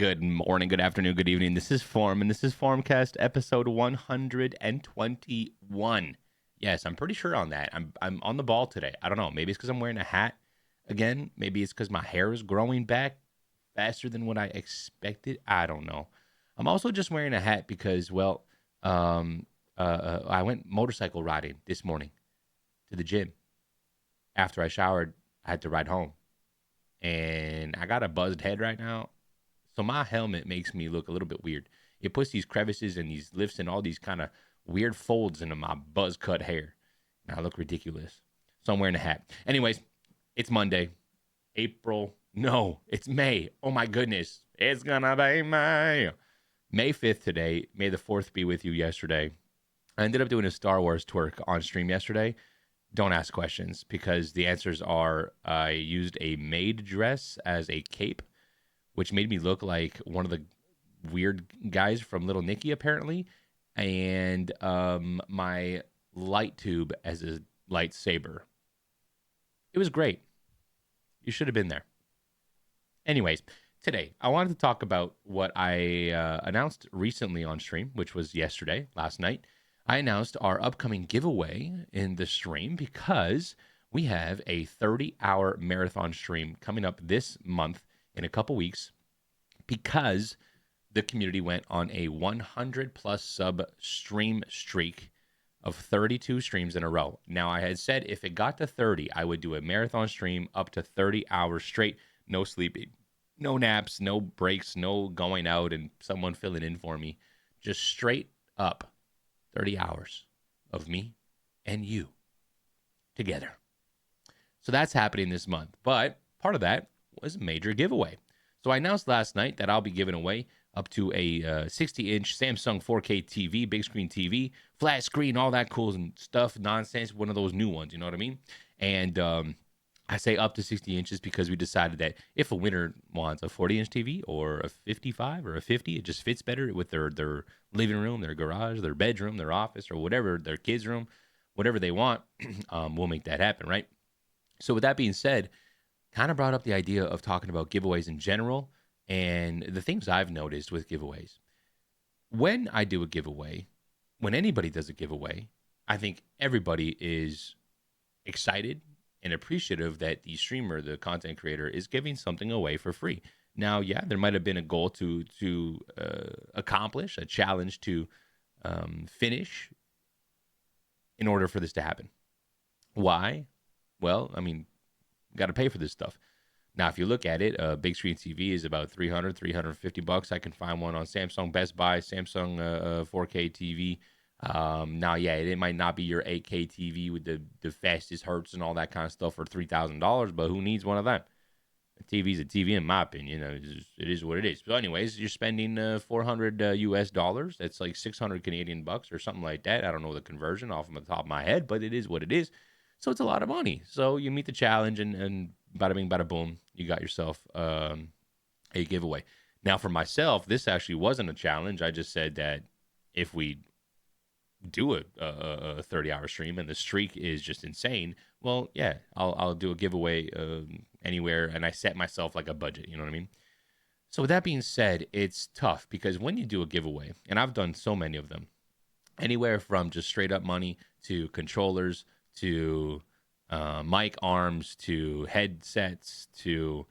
Good morning, good afternoon, good evening. This is Form, and this is Formcast episode 121. Yes, I'm pretty sure on that. I'm on the ball today. I don't know. Maybe it's because I'm wearing a hat again. Maybe it's because my hair is growing back faster than what I expected. I don't know. I'm also just wearing a hat because, I went motorcycle riding this morning to the gym. After I showered, I had to ride home, and I got a buzzed head right now. So my helmet makes me look a little bit weird. It puts these crevices and these lifts and all these kind of weird folds into my buzz cut hair. And I look ridiculous. So I'm wearing a hat. Anyways, it's Monday, April. No, it's May. Oh my goodness. It's gonna be May. May 5th today. May the 4th be with you yesterday. I ended up doing a Star Wars twerk on stream yesterday. Don't ask questions because the answers are I used a maid dress as a cape, which made me look like one of the weird guys from Little Nicky, apparently, and my light tube as a lightsaber. It was great. You should have been there. Anyways, today I wanted to talk about what I announced recently on stream, which was yesterday, last night. I announced our upcoming giveaway in the stream because we have a 30-hour marathon stream coming up this month in a couple weeks because the community went on a 100 plus sub stream streak of 32 streams in a row. Now, I had said if it got to 30, I would do a marathon stream up to 30 hours straight, no sleeping, no naps, no breaks, no going out and someone filling in for me. Just straight up 30 hours of me and you together. So that's happening this month. But part of that was a major giveaway. So I announced last night that I'll be giving away up to a 60-inch Samsung 4K TV, big screen TV, flat screen, all that cool stuff, nonsense, one of those new ones, you know what I mean? And I say up to 60 inches because we decided that if a winner wants a 40-inch TV or a 55 or a 50, it just fits better with their living room, their garage, their bedroom, their office, or whatever, their kids' room, whatever they want, we'll make that happen, right? So with that being said, kind of brought up the idea of talking about giveaways in general and the things I've noticed with giveaways. When I do a giveaway, when anybody does a giveaway, I think everybody is excited and appreciative that the streamer, the content creator, is giving something away for free. Now, yeah, there might have been a goal to accomplish, a challenge to finish in order for this to happen. Why? Well, I mean, got to pay for this stuff. Now, if you look at it, a big screen TV is about $350. I can find one on Samsung Best Buy, Samsung 4K TV. Now, yeah, it might not be your 8K TV with the fastest hertz and all that kind of stuff for $3,000, but who needs one of them? A TV's a TV, in my opinion. It is what it is. So, anyways, you're spending $400 US dollars. That's like 600 Canadian bucks or something like that. I don't know the conversion off of the top of my head, but it is what it is. So it's a lot of money. So you meet the challenge and bada bing, bada boom, you got yourself a giveaway. Now for myself, this actually wasn't a challenge. I just said that if we do a 30-hour stream and the streak is just insane, well, yeah, I'll do a giveaway anywhere, and I set myself like a budget, you know what I mean? So with that being said, it's tough because when you do a giveaway, and I've done so many of them, anywhere from just straight up money to controllers, to mic arms, to headsets, to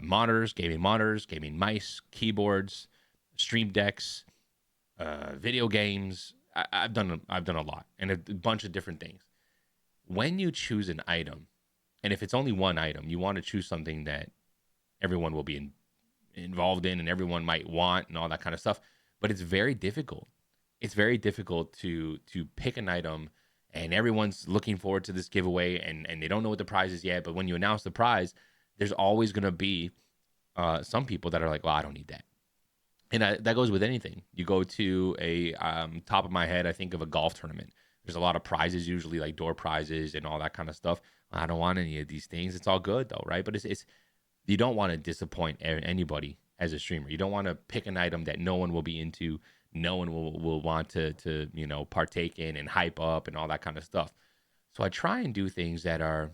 monitors, gaming mice, keyboards, stream decks, video games. I've done a lot and a bunch of different things. When you choose an item, and if it's only one item, you want to choose something that everyone will be involved in and everyone might want and all that kind of stuff. But it's very difficult. It's very difficult to pick an item. And everyone's looking forward to this giveaway, and they don't know what the prize is yet. But when you announce the prize, there's always going to be some people that are like, well, I don't need that. And that goes with anything. You go to a top of my head, I think of a golf tournament. There's a lot of prizes, usually like door prizes and all that kind of stuff. I don't want any of these things. It's all good though, right? But it's you don't want to disappoint anybody as a streamer. You don't want to pick an item that no one will be into, no one will want to partake in and hype up and all that kind of stuff. So I try and do things that are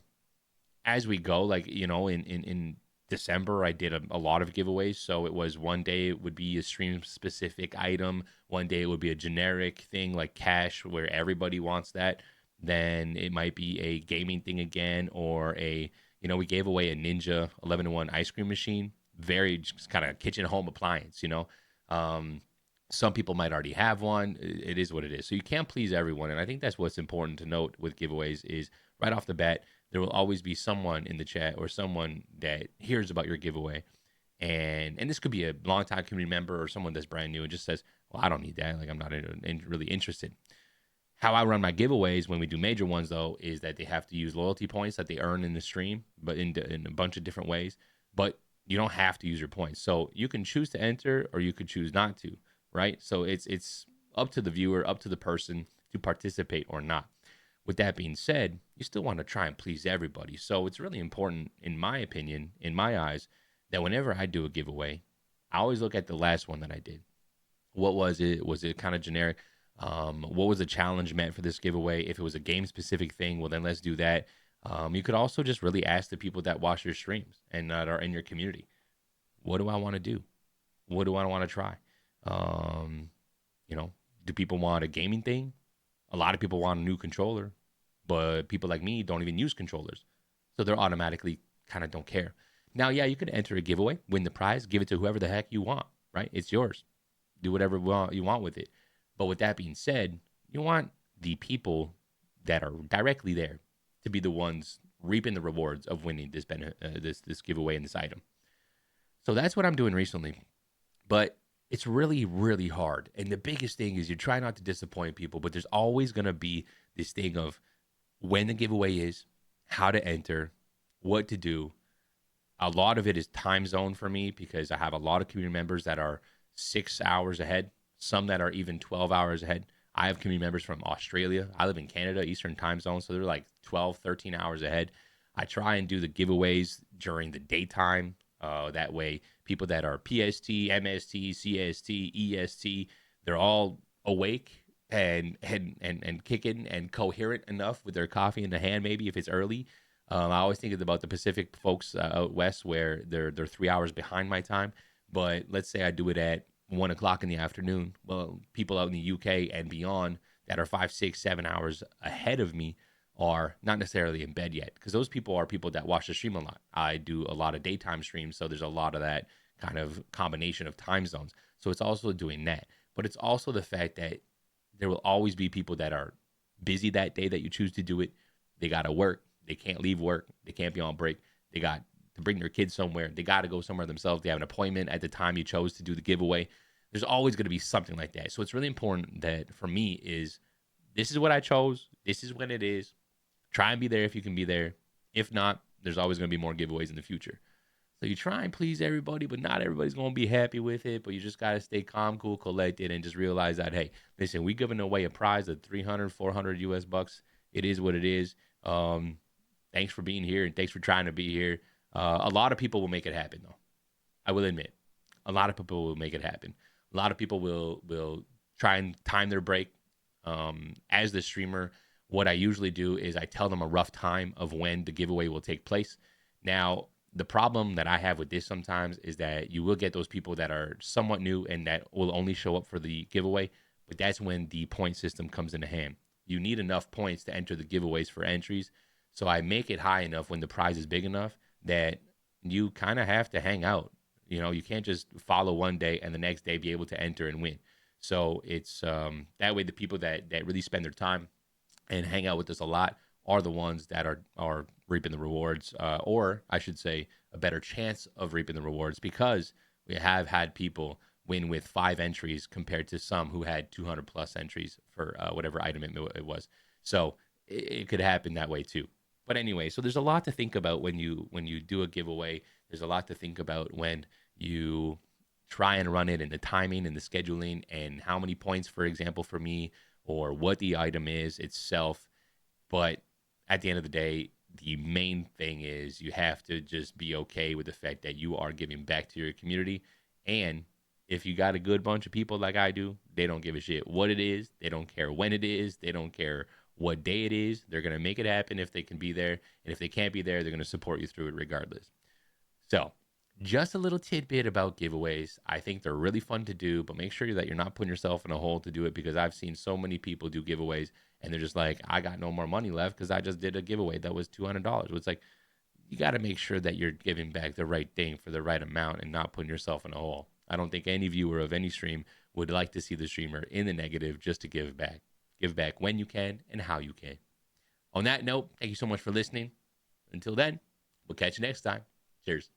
as we go, like in December, I did a lot of giveaways. So it was one day it would be a stream specific item. One day it would be a generic thing like cash where everybody wants that. Then it might be a gaming thing again, or we gave away a Ninja 11-to-1 ice cream machine. Very just kind of kitchen home appliance. Um, some people might already have one. It is what it is. So you can't please everyone. And I think that's what's important to note with giveaways is right off the bat, there will always be someone in the chat or someone that hears about your giveaway. And this could be a longtime community member or someone that's brand new and just says, well, I don't need that. Like, I'm not really interested. How I run my giveaways when we do major ones, though, is that they have to use loyalty points that they earn in the stream, but in a bunch of different ways. But you don't have to use your points. So you can choose to enter or you could choose not to, right? So it's up to the viewer, up to the person to participate or not. With that being said, you still want to try and please everybody. So it's really important, in my opinion, in my eyes, that whenever I do a giveaway, I always look at the last one that I did. What was it? Was it kind of generic? What was the challenge meant for this giveaway? If it was a game specific thing, well, then let's do that. You could also just really ask the people that watch your streams and that are in your community, what do I want to do? What do I want to try? Do people want a gaming thing? A lot of people want a new controller, but people like me don't even use controllers. So they're automatically kind of don't care. Now, yeah, you could enter a giveaway, win the prize, give it to whoever the heck you want, right? It's yours. Do whatever you want with it. But with that being said, you want the people that are directly there to be the ones reaping the rewards of winning this giveaway and this item. So that's what I'm doing recently. But it's really, really hard. And the biggest thing is you try not to disappoint people, but there's always going to be this thing of when the giveaway is, how to enter, what to do. A lot of it is time zone for me because I have a lot of community members that are 6 hours ahead, some that are even 12 hours ahead. I have community members from Australia. I live in Canada, Eastern time zone, so they're like 12, 13 hours ahead. I try and do the giveaways during the daytime. That way, people that are PST, MST, CST, EST, they're all awake and kicking and coherent enough with their coffee in the hand, maybe if it's early. I always think about the Pacific folks out west where they're 3 hours behind my time. But let's say I do it at 1 o'clock in the afternoon. Well, people out in the UK and beyond that are 5, 6, 7 hours ahead of me are not necessarily in bed yet, because those people are people that watch the stream a lot. I do a lot of daytime streams, so there's a lot of that kind of combination of time zones. So it's also doing that. But it's also the fact that there will always be people that are busy that day that you choose to do it. They got to work. They can't leave work. They can't be on break. They got to bring their kids somewhere. They got to go somewhere themselves. They have an appointment at the time you chose to do the giveaway. There's always going to be something like that. So it's really important that for me is this is what I chose. This is when it is. Try and be there if you can be there. If not, there's always going to be more giveaways in the future. So you try and please everybody, but not everybody's going to be happy with it. But you just got to stay calm, cool, collected, and just realize that, hey, listen, we giving away a prize of 300, 400 US bucks. It is what it is. Thanks for being here, and thanks for trying to be here. A lot of people will make it happen, though. I will admit. A lot of people will make it happen. A lot of people will try and time their break. As the streamer, what I usually do is I tell them a rough time of when the giveaway will take place. Now, the problem that I have with this sometimes is that you will get those people that are somewhat new and that will only show up for the giveaway, but that's when the point system comes into hand. You need enough points to enter the giveaways for entries, so I make it high enough when the prize is big enough that you kind of have to hang out. You can't just follow one day and the next day be able to enter and win. So it's that way the people that really spend their time and hang out with us a lot are the ones that are reaping the rewards, or I should say a better chance of reaping the rewards, because we have had people win with 5 entries compared to some who had 200 plus entries for whatever item it was. So it could happen that way too. But anyway, so there's a lot to think about when you do a giveaway. There's a lot to think about when you try and run it, and the timing and the scheduling and how many points, for example, for me, or what the item is itself. But at the end of the day, the main thing is you have to just be okay with the fact that you are giving back to your community. And if you got a good bunch of people like I do, they don't give a shit what it is. They don't care when it is. They don't care what day it is. They're going to make it happen if they can be there. And if they can't be there, they're going to support you through it regardless. So Just a little tidbit about giveaways. I think they're really fun to do, but make sure that you're not putting yourself in a hole to do it, because I've seen so many people do giveaways and they're just like, I got no more money left because I just did a giveaway that was $200. It's like, you got to make sure that you're giving back the right thing for the right amount and not putting yourself in a hole. I don't think any viewer of any stream would like to see the streamer in the negative just to give back. Give back when you can and how you can. On that note, thank you so much for listening. Until then, we'll catch you next time. Cheers.